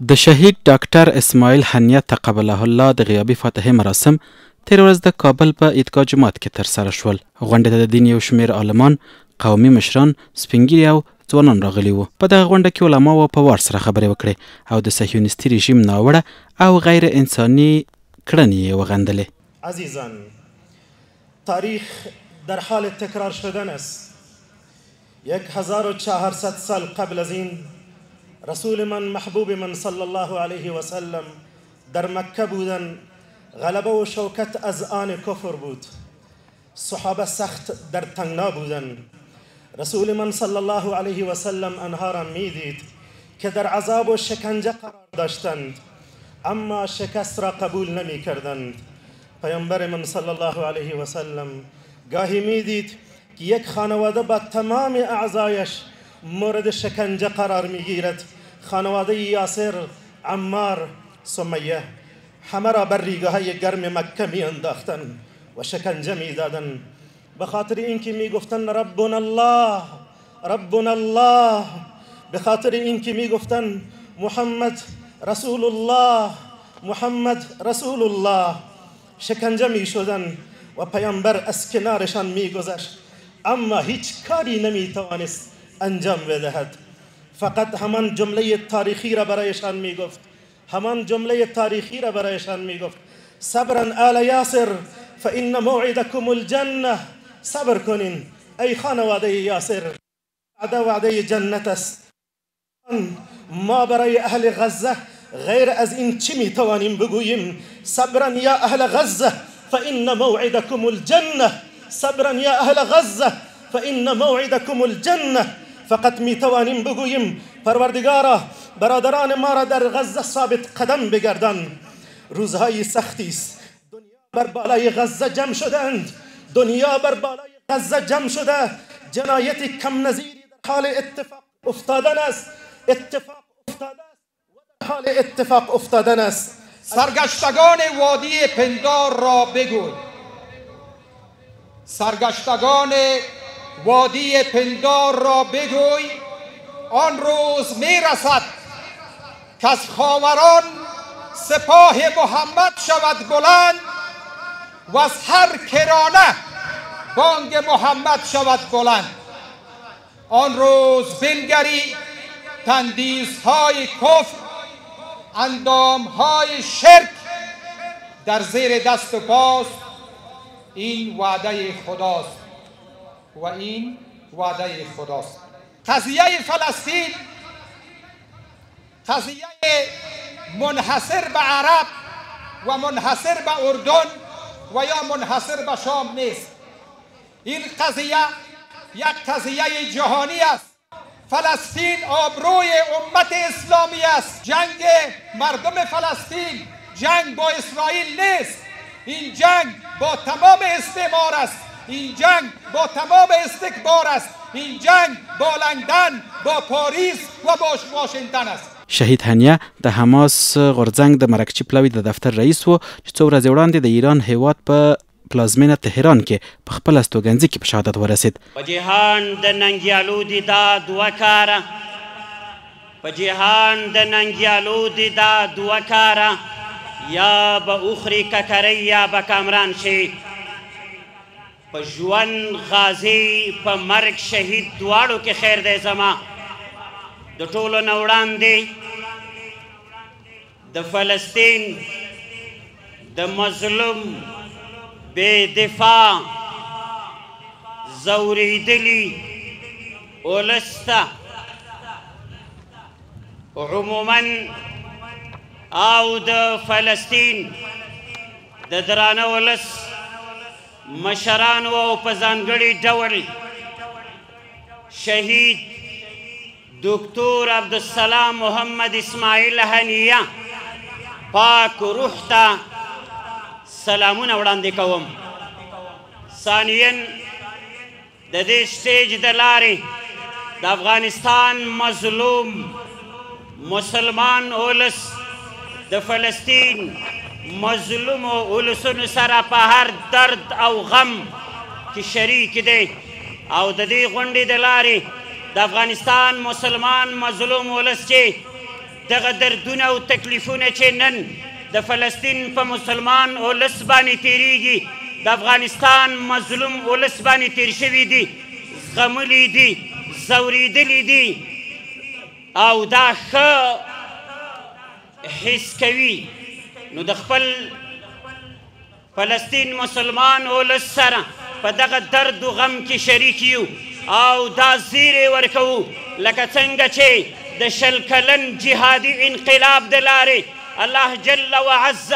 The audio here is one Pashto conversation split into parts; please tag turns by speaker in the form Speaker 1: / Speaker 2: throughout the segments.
Speaker 1: د شهید ډاکټر اسماعیل هنیه تقبله الله د غیابي فاتحې مراسم تیر ورځ د کابل په عیدګاه جومات کې ترسره شول. غونډې ته د دین یو شمېر عالمان، قومي مشران، سپین ږیري او ځوانان راغلي وو. په دغه غونډه کې علماو په وار سره خبرې وکړې او د صهیونیستي رژیم ناوړه او غیر انساني کړنې یې وغندلې.
Speaker 2: عزیزان، تاریخ در حال تکرار شدن است. 1400 سال قبل از این رسول من، محبوب من صلی الله علیه و سلم در مکه بودن. غلبه و شوکت از آن کفر بود. صحابه سخت در تنگنا بودن. رسول من صلی الله علیه و سلم آنها را میدید که در عذاب و شکنجه قرار داشتند، اما شکست را قبول نمی کردند. پیامبر من صلی الله علیه و سلم گاهی میدید که یک خانواده با تمام اعضایش مورد شکنجه قرار میگیرد. خانواده یاسر، عمار، سمیه همه را بر ریگه‌های گرم مکه می انداختند و شکنجه می دادند، به خاطر اینکه می گفتند ربنا الله، ربنا الله، به خاطر اینکه می گفتند محمد رسول الله، محمد رسول الله. شکنجه می شدند و پیامبر از کنارشان می گذشت، اما هیچ کاری نمی توانست انجام بدهد. فقط همان جمله تاریخی را برایشان می گفت، همان جمله تاریخی را برایشان می گفت صبرا آل یاسر فإن موعدکم الجنه. صبر کنین ای خانواده یاسر، وعده جنت است. ما برای اهل غزه غیر از این چی می توانیم بگوییم؟ صبرا یا اهل غزه فإن موعدکم الجنه، صبرا یا اهل غزه فإن موعدکم الجنه. فقط می توانیم بگوییم پروردگارا برادران ما را در غزه ثابت قدم بگردان. روزهای سختی است. دنیا بر بالای غزه جمع شدند، دنیا بر بالای غزه جمع شده. جنایت کم نظیری در حال اتفاق افتادن است، اتفاق افتاده است و در حال اتفاق افتادن است.
Speaker 3: سرگشتگان وادی پندار را بگوی، سرگشتگان وادی پندار را بگوی، آن روز می رسد که از خاوران سپاه محمد شود بلند و از هر کرانه بانگ محمد شود بلند. آن روز بنگری تندیس‌های کفر، اندام‌های شرک در زیر دست و پاست. این وعده خداست و این وعده خداست. قضیه فلسطین قضیه منحصر به عرب و منحصر به اردن و یا منحصر به شام نیست. این قضیه یک قضیه جهانی است. فلسطین آبروی امت اسلامی است. جنگ مردم فلسطین جنگ با اسرائیل نیست. این جنگ با تمام استعمار است. این جنگ با تمام استکبار است. این جنگ با لندن، با پاریس و با واشنگتن است.
Speaker 1: شهید هنیه د حماس غورځنګ د مرکچی پلاوي د دفتر رئیس و چې څو ورځې وړاندې د ایران هیواد په پلازمینه تهران کې په خپل استوګنځي کې په شهادت ورسید.
Speaker 4: په جهان د ننګیالو دي دا دوه کاره، په جهان د ننګیالو دي دا دوه کاره، یا به اخري ککرۍ یا به کامران شي. په ژوند غازي، په مرګ شهید، دواړو کې خیر دی زما. د ټولو نه وړاندې د فلسطین د مظلوم، بې دفاع، ځورېدلي ولس ته عموما او د فلسطین د درانه ولس مشرانو او په ځانګړي ډول شهید دکتور عبدالسلام محمد اسماعیل هنیه پاک روح ته سلامونه وړاندې کوم. ثانیاً د دې سټیج د لارې د افغانستان مظلوم مسلمان ولس د فلسطین مظلوم ولسونو سره په هر درد او غم کې شریک دی او د دې غونډې د لارې د افغانستان مسلمان مظلوم ولس چې دغه دردونه او تکلیفونه چې نن د فلسطین په مسلمان ولس باندې تیریږي د افغانستان مظلوم ولس باندې تیر شوي دي زغملي دي ځورېدلي دي او دا ښه حس کوي نو د خپل فلسطین مسلمان ولس سره په دغه درد و غم کې شریک یو او دا زیری ورکوو لکه څنګه چې د 20 کلن جهادي انقلاب د لارې الله جل وعز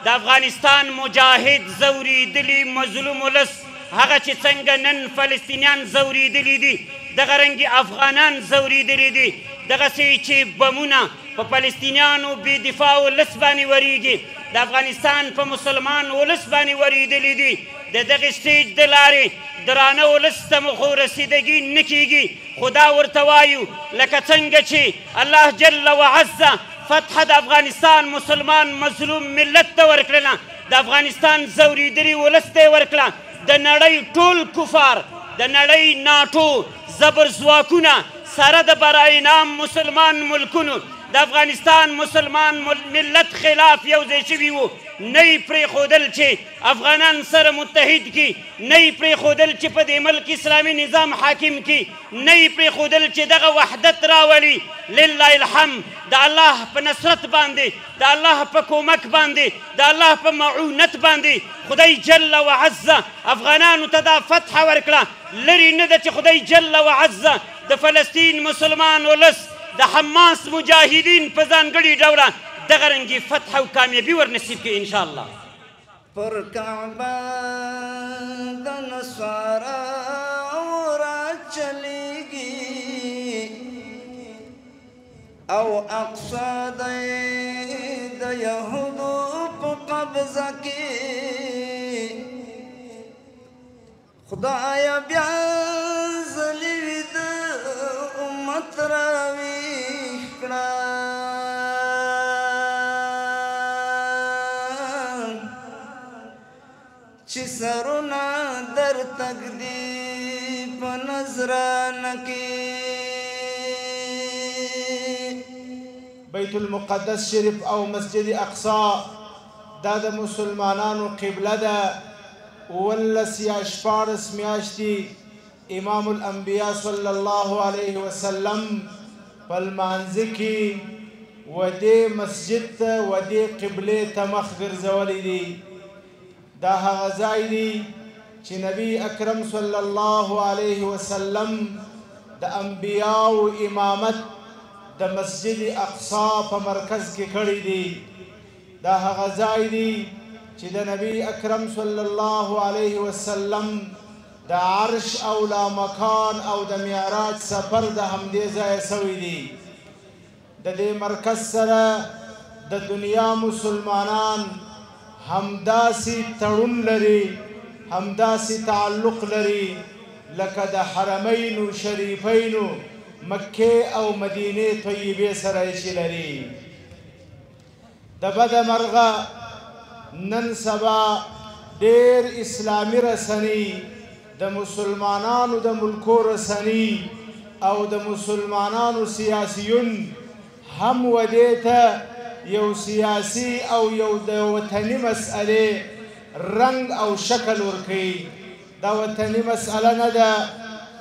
Speaker 4: د افغانستان مجاهد ځورېدلي مظلوم ولس هغه چې څنګه نن فلسطینیان ځورېدلي دي دغه رنګې افغانان ځورېدلي دي دغسې چې بمونه په فلسطینیانو بې دفاع ولس باندې وریږي د افغانستان په مسلمان ولس باندې وریدلي دي د دغې سټیج د لارې درانه ولس ته مو خو رسیدګي نه کیږي خو دا ورته وایو لکه څنګه چې الله جل وعز فتح د افغانستان مسلمان مظلوم ملت ته ورکړله د افغانستان ځورېدلي ولس ته یې ورکړه د نړۍ ټول کفار د نړۍ ناټو زبر ځواکونه سره د برای نام مسلمان ملکونو د افغانستان مسلمان ملت خلاف یو ځای شوي وو نه یې پرېښودل چې افغانان سره متحد کړي نه یې پرېښودل چې په دې ملک اسلامي نظام حاکم کړي نه یې پرېښودل چې دغه وحدت راولي لله الحمد د الله په نصرت باندې د الله په کومک باندې د الله په معونت باندې خدای جل وعز افغانانو ته دا فتحه ورکړه لرې نه ده چې خدای جل وعز د فلسطین مسلمان ولس د حماس مجاهدین په ځانګړي ډوله دغه رنګې فتح او کامیابي ورنصیب کړي انشاءالله
Speaker 5: پر کعبه د نصارا را چلیږي او اقصا د یهودو په قبضه کې خدایه بیا ځلې د امت راویښ کړه چې سرونه در تقدی په نظرانه کې
Speaker 2: بیت المقدس شریف او مسجد اقصا دا د مسلمانانو قبله ده 19 یا 14 میاشتې امام الانبیاء صلی الله علیه وسلم په لمانځه کې و دې مسجد ته و دې قبلې ته مخ ګرځولی دي دا هغه ځای دی چې نبی اکرم صلی الله علیه وسلم د انبیاو امامت د مسجد اقصا په مرکز کې کړی دی دا هغه ځای دی چې د نبی اکرم صلی الله علیه وسلم د عرش او لا مکان او د معراج سفر د همدې ځایه سوی دی د دې مرکز سره د دنیا مسلمانان همداسې تړون لري همداسې تعلق لري لکه د حرمینو شریفینو مکې او مدینې طیبې سره چې لري د بده مرغه نن سبا ډېر اسلامي رسنۍ د مسلمانانو د ملکو رسنۍ او د مسلمانانو سیاسیون هم ودې ته یو سیاسی او یو د وطني مسئلې رنگ او شکل ورکوي دا وطني مسئله نه ده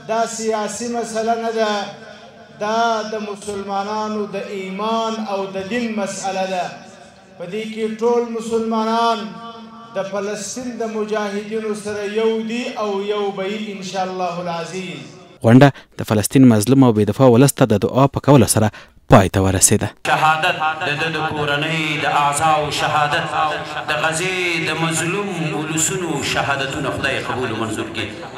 Speaker 2: دا سیاسی مسئله نه ده دا د مسلمانانو د ایمان او د دین مسئله ده په دې کې ټول مسلمانان د فلسطین د مجاهدینو سره یو دي او یو به وي انشاءالله العزیز
Speaker 1: غونډه د فلسطین مظلوم او بې دفاع ولس ته د دعا په کولو سره پای ته ورسېده
Speaker 6: شهادت د کورنۍ د اعضاو شهادت د غزې د مظلوم ولسونو شهادتونه خدای قبول و منظور کړي